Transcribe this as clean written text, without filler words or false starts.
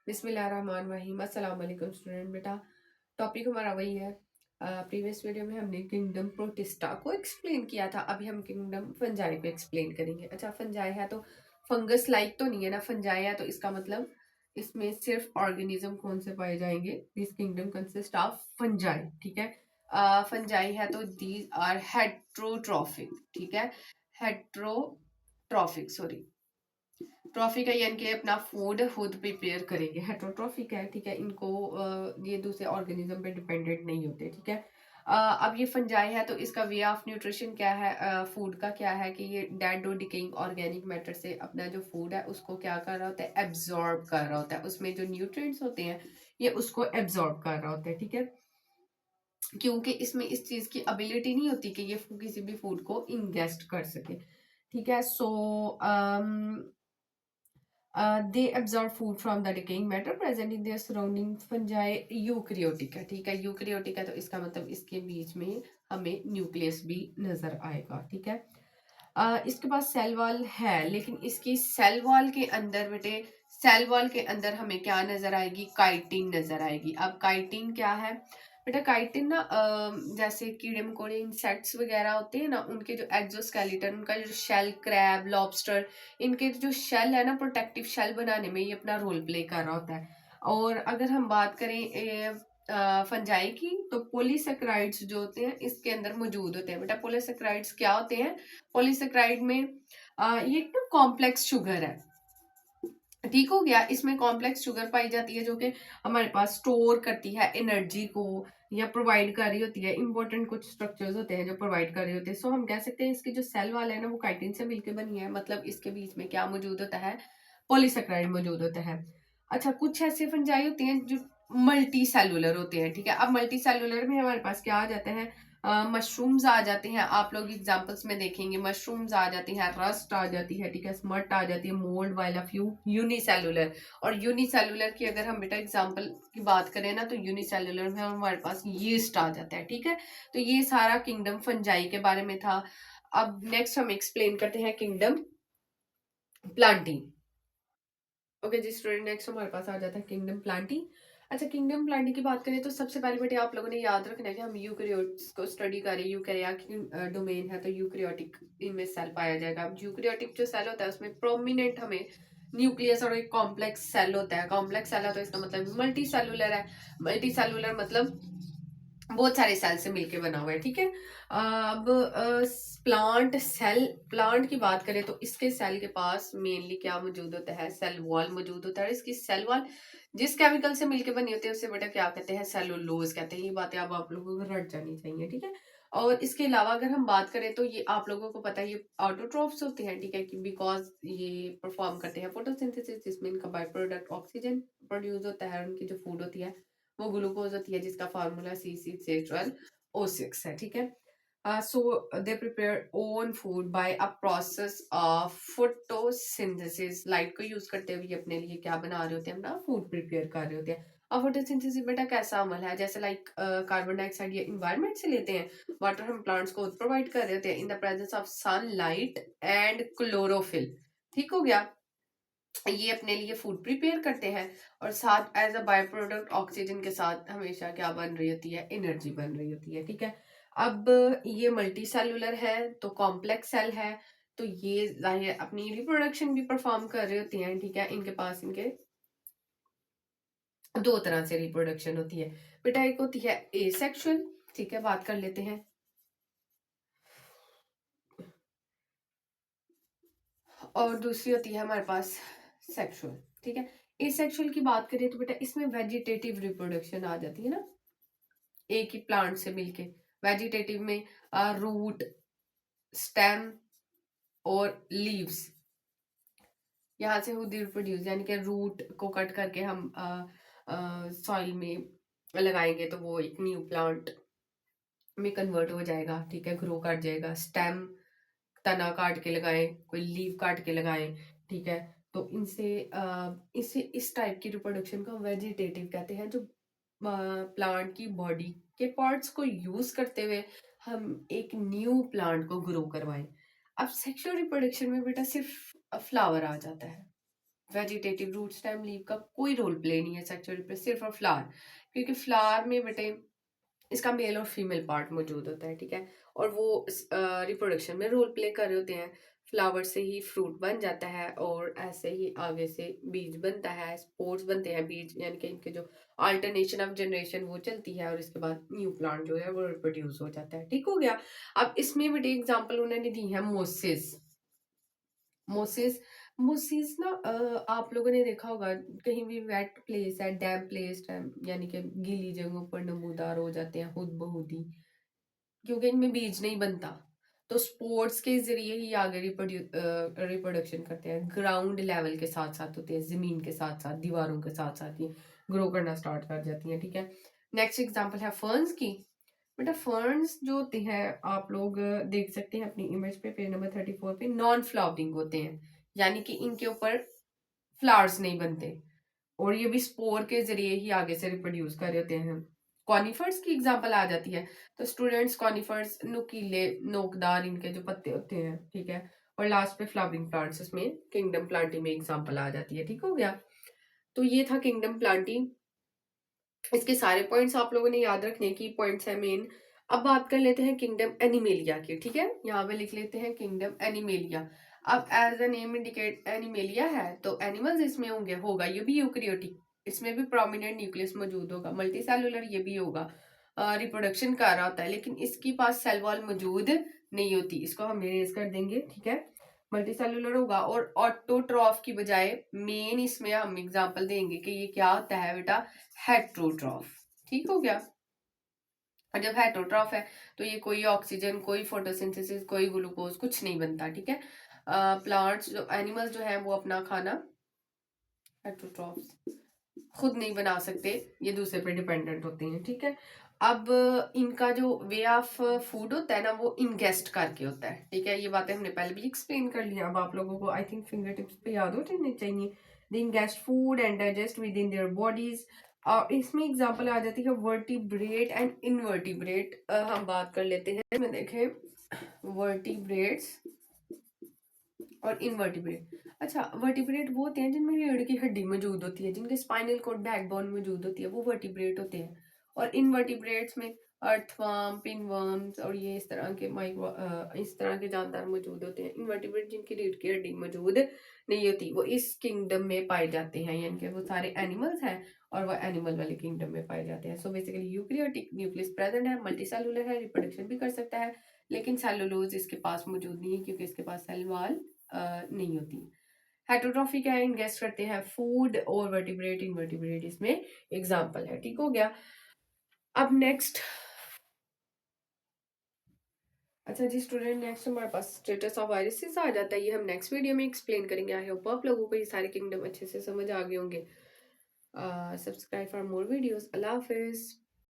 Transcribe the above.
बिस्मिल्लाहिर्रहमानिर्रहीम। अस्सलाम वालेकुम स्टूडेंट। बेटा टॉपिक हमारा वही है। प्रीवियस वीडियो में हमने किंगडम प्रोटिस्टा को एक्सप्लेन किया था, अभी हम किंगडम फंजाई को एक्सप्लेन करेंगे। अच्छा, फंजाई है तो फंगस लाइक तो नहीं है ना, फंजाई है तो इसका मतलब इसमें सिर्फ ऑर्गेनिज्म कौन से पाए जाएंगे। This kingdom consist of fungi, ठीक है। फंजाई है तो दीज आर हेट्रोट्रॉफिक, ठीक है। हेट्रोट्रॉफिक, सॉरी, ट्रॉफिक है यानी कि अपना फूड खुद प्रिपेयर करेंगे। हेटरोट्रॉफिक है, ठीक है। इनको ये दूसरे ऑर्गेनिज्म पे डिपेंडेंट नहीं होते, ठीक है। अब ये फंजाई है तो इसका वे ऑफ न्यूट्रिशन क्या है, फूड का क्या है कि ये डेड और डिकेइंग ऑर्गेनिक मैटर से अपना जो फूड है उसको क्या कर रहा होता है, एब्जॉर्ब कर रहा होता है। उसमें जो न्यूट्रिएंट्स होते हैं ये उसको एब्जॉर्ब कर रहा होता है, ठीक है। क्योंकि इसमें इस चीज की एबिलिटी नहीं होती कि ये किसी भी फूड को इंगेस्ट कर सके, ठीक है। सो they absorb food from the decaying matter present in their surrounding। fungi eukaryotic है, ठीक है। यूकरियोटिक है तो इसका मतलब इसके बीच में हमें न्यूक्लियस भी नजर आएगा, ठीक है। इसके पास सेल वॉल है, लेकिन इसकी सेल वॉल के अंदर बेटे, सेल वॉल के अंदर हमें क्या नजर आएगी, काइटिन नजर आएगी। अब काइटिन क्या है बेटा, काइटिन ना जैसे कीड़े मकोड़े इंसेक्ट्स वगैरह होते हैं ना, उनके जो एक्सोस्केलेटन, उनका जो शेल, क्रैब, लॉबस्टर, इनके जो शेल है ना, प्रोटेक्टिव शेल बनाने में ये अपना रोल प्ले कर रहा होता है। और अगर हम बात करें फंजाई की, तो पोलीसेक्राइड्स जो होते हैं इसके अंदर मौजूद होते हैं। बेटा पोलीसेक्राइड्स क्या होते हैं, पोलीसेक्राइड में ये एक कॉम्प्लेक्स शुगर है, ठीक हो गया। इसमें कॉम्प्लेक्स शुगर पाई जाती है जो कि हमारे पास स्टोर करती है एनर्जी को, या प्रोवाइड कर रही होती है। इंपॉर्टेंट कुछ स्ट्रक्चर्स होते हैं जो प्रोवाइड कर रहे होते हैं। सो हम कह सकते हैं इसकी जो सेल वाल है ना वो काइटिन से मिलकर बनी है, मतलब इसके बीच में क्या मौजूद होता है, पॉलीसेक्राइड मौजूद होता है। अच्छा, कुछ ऐसे फंजाई होते हैं जो मल्टी सेलुलर होते हैं, ठीक है। अब मल्टी सेलुलर में हमारे पास क्या आ जाते हैं, मशरूम्स आ जाते हैं। आप लोग एग्जांपल्स में देखेंगे मशरूम्स आ जाती हैं, रस्ट आ जाती है, ठीक है, स्मट आ जाती है, मोल्ड, वाइल ऑफ यूनिसेलुलर। और यूनिसेलुलर की अगर हम बेटा एग्जांपल की बात करें ना, तो यूनिसेलुलर में हमारे पास यीस्ट आ जाता है, ठीक है। तो ये सारा किंगडम फंजाई के बारे में था। अब नेक्स्ट हम एक्सप्लेन करते हैं किंगडम प्लांटी। ओके जी स्टूडेंट, नेक्स्ट हमारे पास आ जाता है किंगडम प्लांटी। अच्छा, किंगडम प्लांटी की बात करें तो सबसे पहले बेटे आप लोगों ने याद रखना है कि हम यूकैरियोट्स को स्टडी करें। यूकैरियोटिक डोमेन है तो यूकैरियोटिक इनमें सेल पाया जाएगा। अब यूकैरियोटिक जो सेल होता है उसमें प्रोमिनेंट हमें न्यूक्लियस और एक कॉम्प्लेक्स सेल होता है। कॉम्प्लेक्स सेल है तो इसका मतलब मल्टी सेलुलर है। मल्टी सेलुलर मतलब बहुत सारे सेल से मिलके बना हुआ है, ठीक है। अब प्लांट सेल, प्लांट की बात करें तो इसके सेल के पास मेनली क्या मौजूद होता है, सेल वॉल मौजूद होता है। इसकी सेल वॉल जिस केमिकल से मिलके बनी होती है उसे बेटा क्या कहते हैं, सेलुलोज कहते हैं। ये बातें अब आप लोगों को रट जानी चाहिए, ठीक है। और इसके अलावा अगर हम बात करें तो ये आप लोगों को पता है ये ऑटोट्रोफ्स होते हैं, ठीक है, कि बिकॉज ये परफॉर्म करते हैं फोटोसिंथेसिस, जिसमें इनका बाय प्रोडक्ट ऑक्सीजन प्रोड्यूस होता है। और उनकी जो फूड होती है वो ग्लूकोज होती है, जिसका फार्मूला C6H12O6 है, ठीक है। So they prepare own food by a process of photosynthesis। Light को यूज करते हुए ये अपने लिए क्या बना रहे होते हैं, अपना फूड प्रिपेयर कर रहे होते हैं। अब फोटोसिंथेसिस बेटा कैसा अमल है, जैसे लाइक कार्बन डाइऑक्साइड ये इन्वायरमेंट से लेते हैं, वाटर हम प्लांट्स को प्रोवाइड कर रहे होते हैं in the presence of sunlight and chlorophyll, ठीक हो गया। ये अपने लिए फूड प्रिपेयर करते हैं और साथ as a by product oxygen के साथ हमेशा क्या बन रही होती है, एनर्जी बन रही होती है, ठीक है। अब ये मल्टी सेलुलर है तो कॉम्प्लेक्स सेल है, तो ये जाहिर अपनी रिप्रोडक्शन भी परफॉर्म कर रहे होती हैं, ठीक है। इनके पास इनके दो तरह से रिप्रोडक्शन होती है बेटा, एक होती है एसेक्सुअल, ठीक है, बात कर लेते हैं। और दूसरी होती है हमारे पास सेक्सुअल, ठीक है। एसेक्सुअल की बात करें तो बेटा इसमें वेजिटेटिव रिप्रोडक्शन आ जाती है ना, एक ही प्लांट से मिलके। वेजिटेटिव में रूट, स्टेम और लीव्स, यहाँ से खुद रिप्रोड्यूस, यानी कि रूट को कट करके हम सॉइल में लगाएंगे तो वो एक न्यू प्लांट में कन्वर्ट हो जाएगा, ठीक है, ग्रो कर जाएगा। स्टेम तना काट के लगाएं, कोई लीव काट के लगाएं, ठीक है। तो इसे इस टाइप की रिप्रोडक्शन को वेजिटेटिव कहते हैं, जो प्लांट की बॉडी के पार्ट्स को यूज करते हुए हम एक न्यू प्लांट को ग्रो करवाएं। अब सेक्सुअल रिप्रोडक्शन में बेटा सिर्फ फ्लावर आ जाता है, वेजिटेटिव रूट स्टेम लीव का कोई रोल प्ले नहीं है सेक्सुअल पे, सिर्फ और फ्लावर, क्योंकि फ्लावर में बेटे इसका मेल और फीमेल पार्ट मौजूद होता है, ठीक है, और वो रिप्रोडक्शन में रोल प्ले कर रहे होते हैं। फ्लावर से ही फ्रूट बन जाता है और ऐसे ही आगे से बीज बनता है, स्पोर्स बनते हैं, बीज यानी कि इनके जो अल्टरनेशन ऑफ जनरेशन वो चलती है और इसके बाद न्यू प्लांट जो है वो रिप्रोड्यूस हो जाता है। ठीक हो गया। अब इसमें बड़ी एग्जांपल उन्होंने दी है मोसेस। मोसेस मोसेस ना आप लोगों ने देखा होगा कहीं भी वेट प्लेस है, डैम प्लेस है, यानी कि गीली जगहों पर नमूदार हो जाते हैं खुद बहुत ही, क्योंकि इनमें बीज नहीं बनता, तो स्पोर्ट्स के जरिए ही आगे रिप्रोडक्शन करते हैं, ग्राउंड लेवल के साथ साथ होते हैं, जमीन के साथ साथ दीवारों के साथ साथ ही ग्रो करना स्टार्ट कर जाती हैं। ठीक है, नेक्स्ट एग्जांपल है फर्न्स की। बेटा फर्न्स जो होते हैं आप लोग देख सकते हैं अपनी इमेज पे, पेज नंबर 34 पे, नॉन फ्लावरिंग होते हैं, यानी कि इनके ऊपर फ्लावर्स नहीं बनते और ये भी स्पोर के जरिए ही आगे से रिप्रोड्यूस कर रहे होते हैं। कॉनिफर्स की एग्जांपल आ जाती है, तो स्टूडेंट्स कॉनिफर्स नुकीले नोकदार इनके जो पत्ते होते हैं, ठीक है, और लास्ट पे फ्लावरिंग प्लांट्स, इसमें किंगडम प्लांटी में एग्जांपल आ जाती है। ठीक हो गया, तो ये था किंगडम प्लांटी। इसके सारे पॉइंट्स आप लोगों ने याद रखने की पॉइंट्स है मेन। अब बात कर लेते हैं किंगडम एनिमेलिया की। ठीक है, यहाँ पे लिख लेते हैं किंगडम एनिमेलिया। अब as a name indicate animalia है तो एनिमल्स इसमें होंगे, होगा ये भी यूकैरियोटिक, इसमें भी प्रोमिनेंट न्यूक्लियस मौजूद होगा, मल्टी सेलुलर ये भी होगा, रिप्रोडक्शन कर रहा होता है, लेकिन इसके पास सेल वॉल मौजूद नहीं होती, इसको हम इरेज कर देंगे। ठीक है, मल्टी सेलुलर होगा और ऑटोट्रॉफ की बजाय मेन इसमें हम एग्जांपल देंगे कि ये क्या होता है बेटा, हेट्रोट्रॉफ। ठीक हो गया, और जब हेट्रोट्रॉफ है तो ये कोई ऑक्सीजन, कोई फोटोसिंथेसिस, कोई ग्लूकोज कुछ नहीं बनता। ठीक है, प्लांट्स जो एनिमल्स जो है वो अपना खाना हेट्रोट्रॉफ खुद नहीं बना सकते, ये दूसरे पे डिपेंडेंट होते हैं। ठीक है, अब इनका जो वे ऑफ फूड होता है ना वो इनगेस्ट करके होता है। ठीक है, ये बातें हमने पहले भी एक्सप्लेन कर लिया, अब आप लोगों को आई थिंक फिंगर टिप्स पे याद होने चाहिए। The ingest food and digest within their bodies. और इसमें एग्जांपल आ जाती है वर्टिब्रेट एंड इनवर्टिब्रेट। हम बात कर लेते हैं, में देखें वर्टिब्रेट्स और इनवर्टिब्रेट। अच्छा, वर्टिब्रेट वो होते हैं जिनमें रीढ़ की हड्डी मौजूद होती है, जिनके स्पाइनल कोड बैकबोन मौजूद होती है, वो वर्टिब्रेट होते हैं। और इनवर्टिब्रेट्स में अर्थवर्म, पिनवर्म्स और ये इस तरह के इस तरह के जानदार मौजूद होते हैं। इनवर्टिब्रेट जिनकी रीढ़ की हड्डी मौजूद नहीं होती वो इस किंगडम में पाए जाते हैं, यानी कि वो सारे एनिमल्स हैं और वो एनिमल वाले किंगडम में पाए जाते हैं। So basically eukaryotic nucleus present है, मल्टीसेलुलर है, रिप्रोडक्शन भी कर सकता है, लेकिन सेलुलोज इसके पास मौजूद नहीं है क्योंकि इसके पास सेल वॉल नहीं होती। हेटरोट्रॉफी क्या है, इनगेस्ट करते हैं फूड, और वर्टिब्रेट इनवर्टिब्रेट इसमें एग्जांपल है। ठीक हो गया, अब नेक्स्ट, अच्छा जी स्टूडेंट, नेक्स्ट हमारे पास स्टेटस ऑफ वायरसेस आ जाता है, ये हम नेक्स्ट वीडियो में एक्सप्लेन करेंगे। आई होप आप लोगों को ये सारे किंगडम अच्छे से समझ आ गए होंगे। Subscribe for more videos. Allah Hafiz.